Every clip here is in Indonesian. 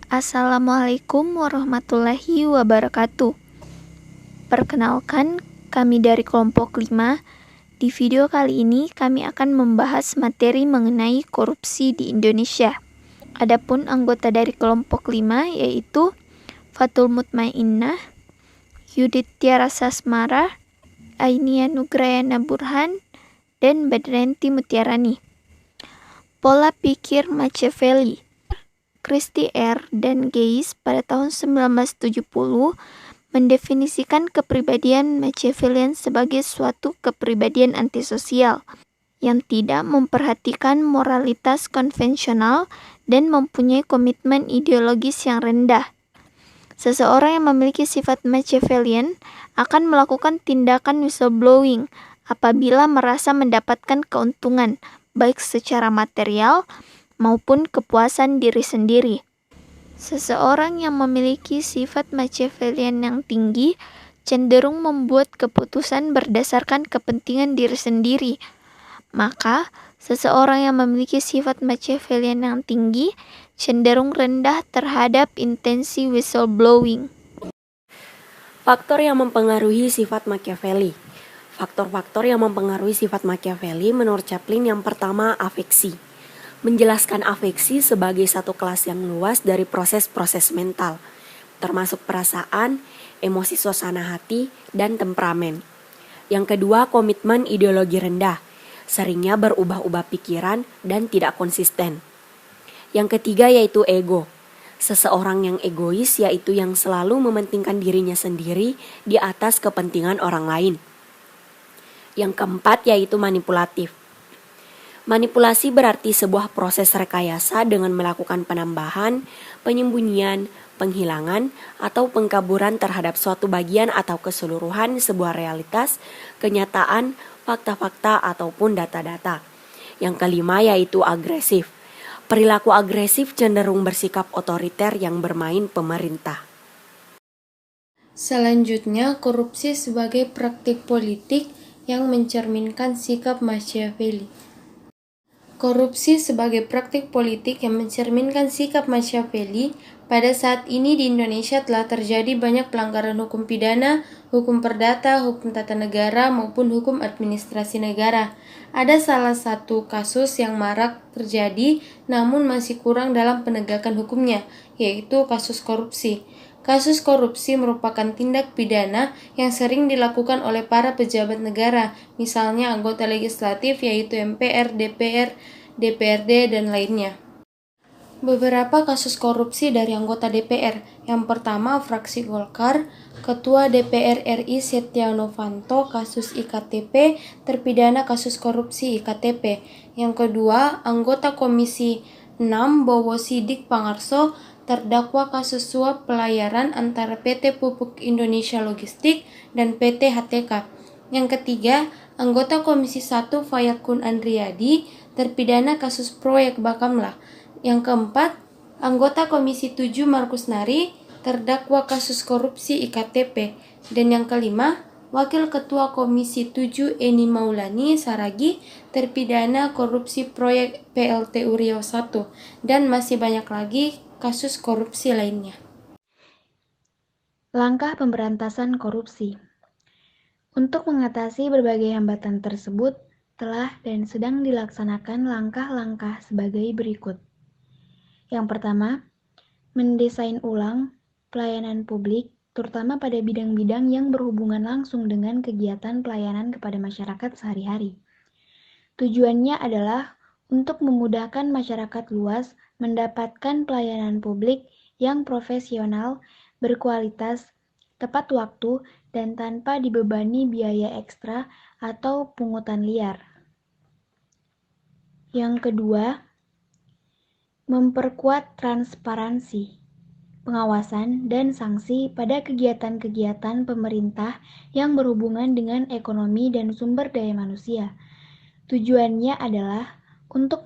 Assalamualaikum warahmatullahi wabarakatuh. Perkenalkan, kami dari kelompok 5. Di video kali ini kami akan membahas materi mengenai korupsi di Indonesia. Adapun anggota dari kelompok 5 yaitu Fatul Mutmainnah, Yudit Tiara Sasmara, Ainia Nugrayana Burhan, dan Badranti Mutiarani. Pola pikir Machiavelli. Christie R. dan Geiss pada tahun 1970 mendefinisikan kepribadian Machiavellian sebagai suatu kepribadian antisosial yang tidak memperhatikan moralitas konvensional dan mempunyai komitmen ideologis yang rendah. Seseorang yang memiliki sifat Machiavellian akan melakukan tindakan whistleblowing apabila merasa mendapatkan keuntungan, baik secara material maupun kepuasan diri sendiri. Seseorang yang memiliki sifat Machiavellian yang tinggi cenderung membuat keputusan berdasarkan kepentingan diri sendiri. Maka, seseorang yang memiliki sifat Machiavellian yang tinggi cenderung rendah terhadap intensi whistleblowing. Faktor yang mempengaruhi sifat Machiavelli. Faktor-faktor yang mempengaruhi sifat Machiavelli menurut Chaplin yang pertama afeksi. Menjelaskan afeksi sebagai satu kelas yang luas dari proses-proses mental, termasuk perasaan, emosi suasana hati, dan temperamen. Yang kedua, komitmen ideologi rendah, seringnya berubah-ubah pikiran dan tidak konsisten. Yang ketiga yaitu ego. Seseorang yang egois yaitu yang selalu mementingkan dirinya sendiri di atas kepentingan orang lain. Yang keempat yaitu manipulatif. Manipulasi berarti sebuah proses rekayasa dengan melakukan penambahan, penyembunyian, penghilangan, atau pengkaburan terhadap suatu bagian atau keseluruhan sebuah realitas, kenyataan, fakta-fakta, ataupun data-data. Yang kelima yaitu agresif. Perilaku agresif cenderung bersikap otoriter yang bermain pemerintah. Selanjutnya, korupsi sebagai praktik politik yang mencerminkan sikap Machiavelli. Korupsi sebagai praktik politik yang mencerminkan sikap Machiavelli, pada saat ini di Indonesia telah terjadi banyak pelanggaran hukum pidana, hukum perdata, hukum tata negara, maupun hukum administrasi negara. Ada salah satu kasus yang marak terjadi namun masih kurang dalam penegakan hukumnya, yaitu kasus korupsi. Kasus korupsi merupakan tindak pidana yang sering dilakukan oleh para pejabat negara, misalnya anggota legislatif yaitu MPR, DPR, DPRD, dan lainnya. Beberapa kasus korupsi dari anggota DPR. Yang pertama, fraksi Golkar, Ketua DPR RI Setia Novanto kasus IKTP, terpidana kasus korupsi IKTP. Yang kedua, anggota Komisi 6 Bowo Sidik Pangarso, terdakwa kasus suap pelayaran antara PT Pupuk Indonesia Logistik dan PT HTK. Yang ketiga, anggota Komisi 1 Fayakun Andriadi, terpidana kasus proyek Bakamla. Yang keempat, anggota Komisi 7 Markus Nari, terdakwa kasus korupsi IKTP. Dan yang kelima, Wakil Ketua Komisi 7 Eni Maulani Saragi, terpidana korupsi proyek PLTU Riau I. Dan masih banyak lagi kasus korupsi lainnya. Langkah pemberantasan korupsi. Untuk mengatasi berbagai hambatan tersebut, telah dan sedang dilaksanakan langkah-langkah sebagai berikut. Yang pertama, mendesain ulang pelayanan publik, terutama pada bidang-bidang yang berhubungan langsung dengan kegiatan pelayanan kepada masyarakat sehari-hari. Tujuannya adalah untuk memudahkan masyarakat luas mendapatkan pelayanan publik yang profesional, berkualitas, tepat waktu, dan tanpa dibebani biaya ekstra atau pungutan liar. Yang kedua, memperkuat transparansi, pengawasan, dan sanksi pada kegiatan-kegiatan pemerintah yang berhubungan dengan ekonomi dan sumber daya manusia. Tujuannya adalah untuk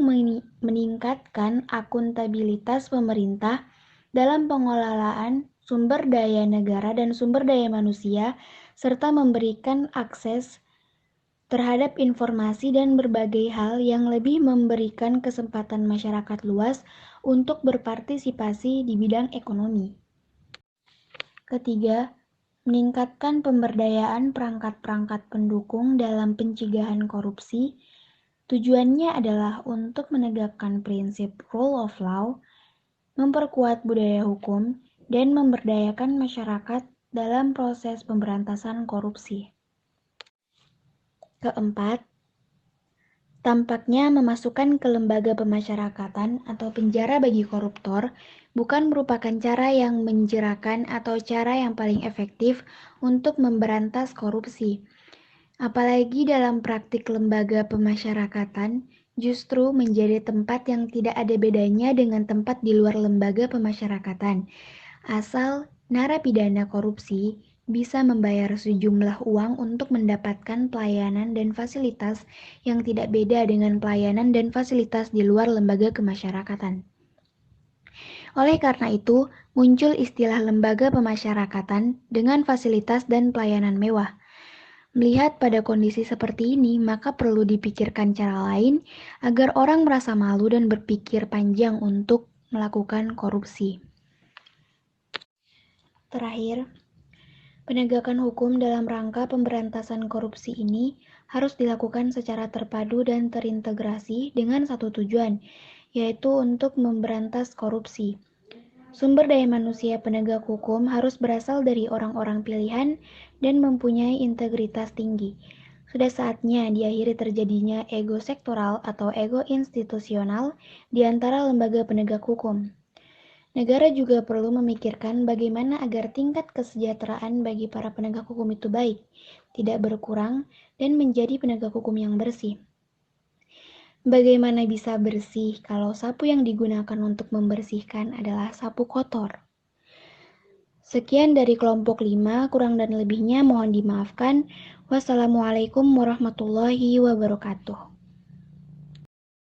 meningkatkan akuntabilitas pemerintah dalam pengelolaan sumber daya negara dan sumber daya manusia, serta memberikan akses terhadap informasi dan berbagai hal yang lebih memberikan kesempatan masyarakat luas untuk berpartisipasi di bidang ekonomi. Ketiga, meningkatkan pemberdayaan perangkat-perangkat pendukung dalam pencegahan korupsi. Tujuannya adalah untuk menegakkan prinsip rule of law, memperkuat budaya hukum, dan memberdayakan masyarakat dalam proses pemberantasan korupsi. Keempat, tampaknya memasukkan ke lembaga pemasyarakatan atau penjara bagi koruptor bukan merupakan cara yang menjerakan atau cara yang paling efektif untuk memberantas korupsi. Apalagi dalam praktik lembaga pemasyarakatan, justru menjadi tempat yang tidak ada bedanya dengan tempat di luar lembaga pemasyarakatan. Asal narapidana korupsi bisa membayar sejumlah uang untuk mendapatkan pelayanan dan fasilitas yang tidak beda dengan pelayanan dan fasilitas di luar lembaga kemasyarakatan. Oleh karena itu, muncul istilah lembaga pemasyarakatan dengan fasilitas dan pelayanan mewah. Melihat pada kondisi seperti ini, maka perlu dipikirkan cara lain agar orang merasa malu dan berpikir panjang untuk melakukan korupsi. Terakhir, penegakan hukum dalam rangka pemberantasan korupsi ini harus dilakukan secara terpadu dan terintegrasi dengan satu tujuan, yaitu untuk memberantas korupsi. Sumber daya manusia penegak hukum harus berasal dari orang-orang pilihan dan mempunyai integritas tinggi. Sudah saatnya diakhiri terjadinya ego sektoral atau ego institusional di antara lembaga penegak hukum. Negara juga perlu memikirkan bagaimana agar tingkat kesejahteraan bagi para penegak hukum itu baik, tidak berkurang, dan menjadi penegak hukum yang bersih. Bagaimana bisa bersih kalau sapu yang digunakan untuk membersihkan adalah sapu kotor? Sekian dari kelompok 5, kurang dan lebihnya mohon dimaafkan. Wassalamualaikum warahmatullahi wabarakatuh.